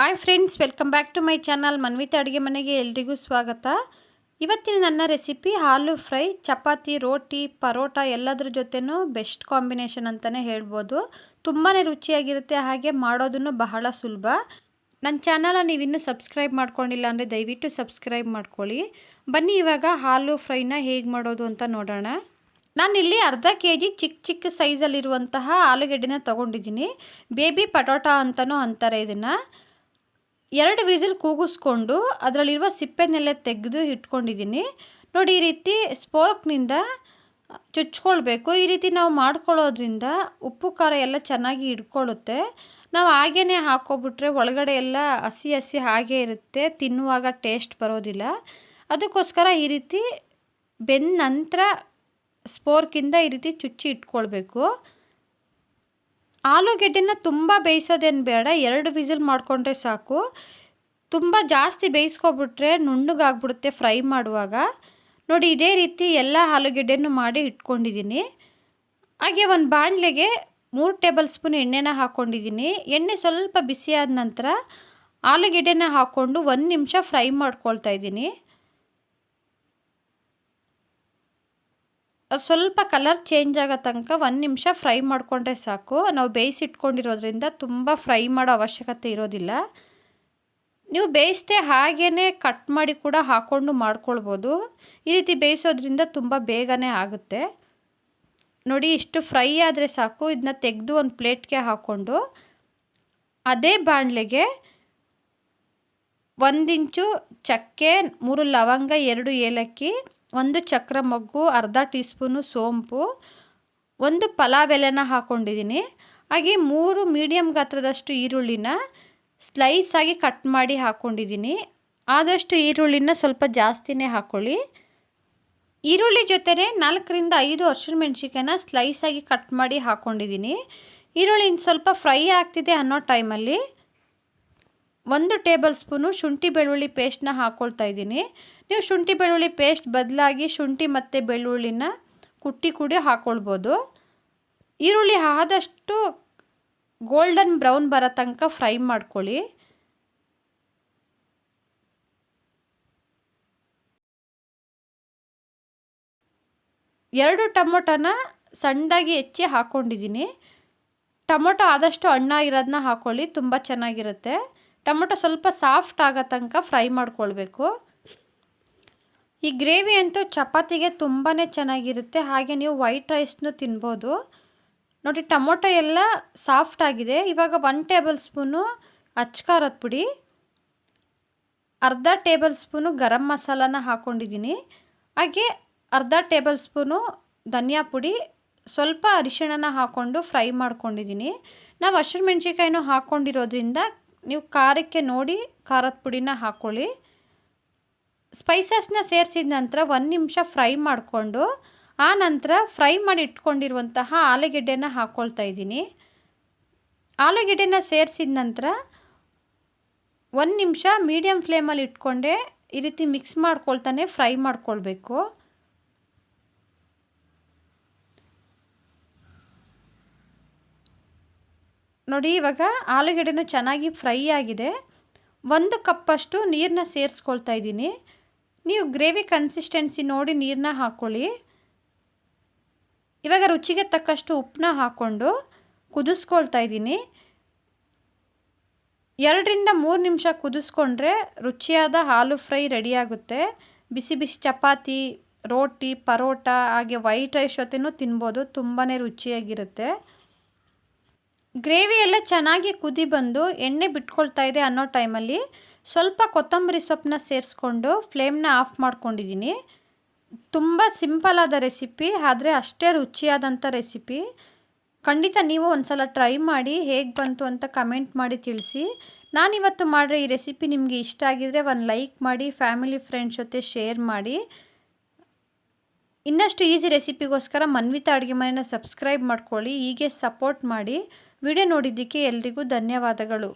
Hi friends, welcome back to my channel Manvita ಅಡುಗೆ ಮನೆಗೆ ಎಲ್ರಿಗೂ ಸ್ವಾಗತ. ಇವತ್ತಿನ ನನ್ನ ರೆಸಿಪಿ ಆಲೂ ಫ್ರೈ. ಚಪಾತಿ, ರೋಟಿ, ಪರೋಟ ಎಲ್ಲದರ ಜೊತೆನೂ ಬೆಸ್ಟ್ ಕಾಂಬಿನೇಷನ್ ಅಂತಲೇ ಹೇಳ್ಬೋದು. ತುಂಬಾ ರುಚಿಯಾಗಿರುತ್ತೆ, ಹಾಗೆ ಮಾಡೋದನ್ನು ಬಹಳ ಸುಲಭ. ನನ್ನ ಚಾನಲ್ನ ನೀವಿನ್ನೂ ಸಬ್ಸ್ಕ್ರೈಬ್ ಮಾಡ್ಕೊಂಡಿಲ್ಲ ಅಂದರೆ ದಯವಿಟ್ಟು ಸಬ್ಸ್ಕ್ರೈಬ್ ಮಾಡ್ಕೊಳ್ಳಿ. ಬನ್ನಿ ಇವಾಗ ಆಲೂ ಫ್ರೈನ ಹೇಗೆ ಮಾಡೋದು ಅಂತ ನೋಡೋಣ. ನಾನಿಲ್ಲಿ ಅರ್ಧ ಕೆಜಿ ಚಿಕ್ಕ ಸೈಜಲ್ಲಿರುವಂತಹ ಆಲೂಗೆಡ್ಡೆನ ತೊಗೊಂಡಿದ್ದೀನಿ. ಬೇಬಿ ಪಟೋಟಾ ಅಂತಲೂ ಅಂತಾರೆ ಇದನ್ನು. 2 ವಿಸಿಲ್ ಕೂಗಿಸ್ಕೊಂಡು ಅದರಲ್ಲಿರುವ ಸಿಪ್ಪೆನೆಲ್ಲ ತೆಗೆದು ಇಟ್ಕೊಂಡಿದ್ದೀನಿ. ನೋಡಿ, ಈ ರೀತಿ ಸ್ಪೋರ್ಕ್ನಿಂದ ಚುಚ್ಕೊಳ್ಬೇಕು. ಈ ರೀತಿ ನಾವು ಮಾಡ್ಕೊಳ್ಳೋದ್ರಿಂದ ಉಪ್ಪು ಖಾರ ಎಲ್ಲ ಚೆನ್ನಾಗಿ ಹಿಡ್ಕೊಳ್ಳುತ್ತೆ. ನಾವು ಹಾಗೇ ಹಾಕ್ಕೊಬಿಟ್ರೆ ಒಳಗಡೆ ಎಲ್ಲ ಹಸಿ ಹಾಗೇ ಇರುತ್ತೆ, ತಿನ್ನುವಾಗ ಟೇಸ್ಟ್ ಬರೋದಿಲ್ಲ. ಅದಕ್ಕೋಸ್ಕರ ಈ ರೀತಿ ಬೆಂದ ನಂತರ ಸ್ಪೋರ್ಕಿಂದ ಈ ರೀತಿ ಚುಚ್ಚಿ ಇಟ್ಕೊಳ್ಬೇಕು. ಆಲೂಗೆಡ್ಡೆನ ತುಂಬ ಬೇಯಿಸೋದೇನು ಬೇಡ, 2 ವಿಸಿಲ್ ಮಾಡಿಕೊಂಡ್ರೆ ಸಾಕು. ತುಂಬ ಜಾಸ್ತಿ ಬೇಯಿಸ್ಕೊಬಿಟ್ರೆ ನುಣ್ಣಗಾಗ್ಬಿಡುತ್ತೆ ಫ್ರೈ ಮಾಡುವಾಗ. ನೋಡಿ, ಇದೇ ರೀತಿ ಎಲ್ಲ ಆಲೂಗೆಡ್ಡೆನೂ ಮಾಡಿ ಇಟ್ಕೊಂಡಿದ್ದೀನಿ. ಹಾಗೆ ಒಂದು ಬಾಣಲೆಗೆ 3 ಟೇಬಲ್ ಸ್ಪೂನ್ ಎಣ್ಣೆನ ಹಾಕ್ಕೊಂಡಿದ್ದೀನಿ. ಎಣ್ಣೆ ಸ್ವಲ್ಪ ಬಿಸಿಯಾದ ನಂತರ ಆಲೂಗೆಡ್ಡೆನ ಹಾಕ್ಕೊಂಡು 1 ನಿಮಿಷ ಫ್ರೈ ಮಾಡ್ಕೊಳ್ತಾ ಇದ್ದೀನಿ. ಅದು ಸ್ವಲ್ಪ ಕಲರ್ ಚೇಂಜ್ ಆಗೋ ತನಕ 1 ನಿಮಿಷ ಫ್ರೈ ಮಾಡಿಕೊಂಡ್ರೆ ಸಾಕು. ನಾವು ಬೇಯಿಸಿಟ್ಕೊಂಡಿರೋದ್ರಿಂದ ತುಂಬ ಫ್ರೈ ಮಾಡೋ ಅವಶ್ಯಕತೆ ಇರೋದಿಲ್ಲ. ನೀವು ಬೇಯಿಸದೆ ಹಾಗೇ ಕಟ್ ಮಾಡಿ ಕೂಡ ಹಾಕ್ಕೊಂಡು ಮಾಡ್ಕೊಳ್ಬೋದು. ಈ ರೀತಿ ಬೇಯಿಸೋದ್ರಿಂದ ತುಂಬ ಬೇಗನೆ ಆಗುತ್ತೆ. ನೋಡಿ, ಇಷ್ಟು ಫ್ರೈ ಆದರೆ ಸಾಕು. ಇದನ್ನ ತೆಗೆದು ಒಂದು ಪ್ಲೇಟ್ಗೆ ಹಾಕ್ಕೊಂಡು ಅದೇ ಬಾಣಲೆಗೆ 1 ಇಂಚು ಚಕ್ಕೆ, 3 ಲವಂಗ, 2 ಏಲಕ್ಕಿ, 1 ಚಕ್ರ ಮೊಗ್ಗು, ಅರ್ಧ ಟೀ ಸ್ಪೂನು ಸೋಂಪು, 1 ಪಲಾವ್ ಎಲೆನ ಹಾಕ್ಕೊಂಡಿದ್ದೀನಿ. ಹಾಗೆ 3 ಮೀಡಿಯಮ್ ಗಾತ್ರದಷ್ಟು ಈರುಳ್ಳಿನ ಸ್ಲೈಸಾಗಿ ಕಟ್ ಮಾಡಿ ಹಾಕ್ಕೊಂಡಿದ್ದೀನಿ. ಆದಷ್ಟು ಈರುಳ್ಳಿನ ಸ್ವಲ್ಪ ಜಾಸ್ತಿನೇ ಹಾಕ್ಕೊಳ್ಳಿ. ಈರುಳ್ಳಿ ಜೊತೆನೇ 4 ರಿಂದ 5 ಹಸಿಮೆಣಸಿನಕಾಯಿನ ಸ್ಲೈಸಾಗಿ ಕಟ್ ಮಾಡಿ ಹಾಕ್ಕೊಂಡಿದ್ದೀನಿ. ಈರುಳ್ಳಿ ಸ್ವಲ್ಪ ಫ್ರೈ ಆಗ್ತಿದೆ ಅನ್ನೋ ಟೈಮಲ್ಲಿ 1 ಟೇಬಲ್ ಸ್ಪೂನು ಶುಂಠಿ ಬೆಳ್ಳುಳ್ಳಿ ಪೇಸ್ಟ್ನ ಹಾಕ್ಕೊಳ್ತಾ ಇದ್ದೀನಿ. ನೀವು ಶುಂಠಿ ಬೆಳ್ಳುಳ್ಳಿ ಪೇಸ್ಟ್ ಬದಲಾಗಿ ಶುಂಠಿ ಮತ್ತು ಬೆಳ್ಳುಳ್ಳಿನ ಕುಟ್ಟಿ ಕೂಡ ಹಾಕ್ಕೊಳ್ಬೋದು. ಈರುಳ್ಳಿ ಆದಷ್ಟು ಗೋಲ್ಡನ್ ಬ್ರೌನ್ ಬರೋ ತನಕ ಫ್ರೈ ಮಾಡ್ಕೊಳ್ಳಿ. ಎರಡು ಟೊಮೊಟೊನ ಸಣ್ಣದಾಗಿ ಹೆಚ್ಚಿ ಹಾಕ್ಕೊಂಡಿದ್ದೀನಿ. ಟೊಮೊಟೊ ಆದಷ್ಟು ಹಣ್ಣಾಗಿರೋದನ್ನ ಹಾಕ್ಕೊಳ್ಳಿ, ತುಂಬ ಚೆನ್ನಾಗಿರುತ್ತೆ. ಟೊಮೊಟೊ ಸ್ವಲ್ಪ ಸಾಫ್ಟ್ ಆಗೋ ತನಕ ಫ್ರೈ ಮಾಡ್ಕೊಳ್ಬೇಕು. ಈ ಗ್ರೇವಿ ಅಂತೂ ಚಪಾತಿಗೆ ತುಂಬಾ ಚೆನ್ನಾಗಿರುತ್ತೆ, ಹಾಗೆ ನೀವು ವೈಟ್ ರೈಸ್ನೂ ತಿನ್ಬೋದು. ನೋಡಿ, ಟೊಮೊಟೊ ಎಲ್ಲ ಸಾಫ್ಟ್ ಆಗಿದೆ. ಇವಾಗ 1 ಟೇಬಲ್ ಸ್ಪೂನು ಅಚ್ಕಾರದ ಪುಡಿ, ಅರ್ಧ ಟೇಬಲ್ ಸ್ಪೂನು ಗರಂ ಮಸಾಲಾನ ಹಾಕ್ಕೊಂಡಿದ್ದೀನಿ. ಹಾಗೆ ಅರ್ಧ ಟೇಬಲ್ ಸ್ಪೂನು ಧನಿಯಾ ಪುಡಿ, ಸ್ವಲ್ಪ ಅರಿಶಿಣನ ಹಾಕ್ಕೊಂಡು ಫ್ರೈ ಮಾಡ್ಕೊಂಡಿದ್ದೀನಿ. ನಾವು ಹಸಿಮೆಣಸಿನಕಾಯಿನೂ ಹಾಕ್ಕೊಂಡಿರೋದ್ರಿಂದ ನೀವು ಖಾರಕ್ಕೆ ನೋಡಿ ಖಾರದ ಪುಡಿನ ಹಾಕ್ಕೊಳ್ಳಿ. ಸ್ಪೈಸಸ್ನ ಸೇರಿಸಿದ ನಂತರ 1 ನಿಮಿಷ ಫ್ರೈ ಮಾಡಿಕೊಂಡು ಆ ನಂತರ ಫ್ರೈ ಮಾಡಿ ಇಟ್ಕೊಂಡಿರುವಂತಹ ಆಲೂಗೆಡ್ಡೆನ ಹಾಕ್ಕೊಳ್ತಾ ಇದ್ದೀನಿ. ಆಲೂಗೆಡ್ಡೆನ ಸೇರಿಸಿದ ನಂತರ 1 ನಿಮಿಷ ಮೀಡಿಯಮ್ ಫ್ಲೇಮಲ್ಲಿ ಇಟ್ಕೊಂಡೆ ಈ ರೀತಿ ಮಿಕ್ಸ್ ಮಾಡ್ಕೊಳ್ತಾನೆ ಫ್ರೈ ಮಾಡ್ಕೊಳ್ಬೇಕು. ನೋಡಿ, ಇವಾಗ ಆಲೂಗೆಡ್ಡೆನೂ ಚೆನ್ನಾಗಿ ಫ್ರೈ ಆಗಿದೆ. 1 ಕಪ್ಪಷ್ಟು ನೀರನ್ನ ಸೇರಿಸ್ಕೊಳ್ತಾ ಇದ್ದೀನಿ. ನೀವು ಗ್ರೇವಿ ಕನ್ಸಿಸ್ಟೆನ್ಸಿ ನೋಡಿ ನೀರನ್ನ ಹಾಕ್ಕೊಳ್ಳಿ. ಇವಾಗ ರುಚಿಗೆ ತಕ್ಕಷ್ಟು ಉಪ್ಪನ್ನ ಹಾಕ್ಕೊಂಡು ಕುದಿಸ್ಕೊಳ್ತಾ ಇದ್ದೀನಿ. 2 ರಿಂದ 3 ನಿಮಿಷ ಕುದಿಸ್ಕೊಂಡ್ರೆ ರುಚಿಯಾದ ಆಲೂ ಫ್ರೈ ರೆಡಿಯಾಗುತ್ತೆ. ಬಿಸಿ ಬಿಸಿ ಚಪಾತಿ, ರೋಟಿ, ಪರೋಟ ಹಾಗೆ ವೈಟ್ ರೈಸ್ ಜೊತೆನೂ ತಿನ್ಬೋದು, ತುಂಬಾ ರುಚಿಯಾಗಿರುತ್ತೆ. ಗ್ರೇವಿ ಎಲ್ಲ ಚೆನ್ನಾಗಿ ಕುದಿ ಬಂದು ಎಣ್ಣೆ ಬಿಟ್ಕೊಳ್ತಾ ಇದೆ ಅನ್ನೋ ಟೈಮಲ್ಲಿ ಸ್ವಲ್ಪ ಕೊತ್ತಂಬರಿ ಸೊಪ್ಪನ್ನ ಸೇರಿಸ್ಕೊಂಡು ಫ್ಲೇಮ್ನ ಆಫ್ ಮಾಡ್ಕೊಂಡಿದ್ದೀನಿ. ತುಂಬ ಸಿಂಪಲ್ ಆದ ರೆಸಿಪಿ, ಆದರೆ ಅಷ್ಟೇ ರುಚಿಯಾದಂಥ ರೆಸಿಪಿ. ಖಂಡಿತ ನೀವು ಒಂದು ಸಲ ಟ್ರೈ ಮಾಡಿ, ಹೇಗೆ ಬಂತು ಅಂತ ಕಮೆಂಟ್ ಮಾಡಿ ತಿಳಿಸಿ. ನಾನಿವತ್ತು ಮಾಡಿರೋ ಈ ರೆಸಿಪಿ ನಿಮಗೆ ಇಷ್ಟ ಆಗಿದರೆ ಒಂದು ಲೈಕ್ ಮಾಡಿ, ಫ್ಯಾಮಿಲಿ ಫ್ರೆಂಡ್ಸ್ ಜೊತೆ ಶೇರ್ ಮಾಡಿ. ಇನ್ನಷ್ಟು ಈಸಿ ರೆಸಿಪಿಗೋಸ್ಕರ ಮನ್ವಿತಾ ಅಡುಗೆ ಮನೆನ ಸಬ್ಸ್ಕ್ರೈಬ್ ಮಾಡ್ಕೊಳ್ಳಿ. ಹೀಗೆ ಸಪೋರ್ಟ್ ಮಾಡಿ. ವಿಡಿಯೋ ನೋಡಿದ್ದಕ್ಕೆ ಎಲ್ರಿಗೂ ಧನ್ಯವಾದಗಳು.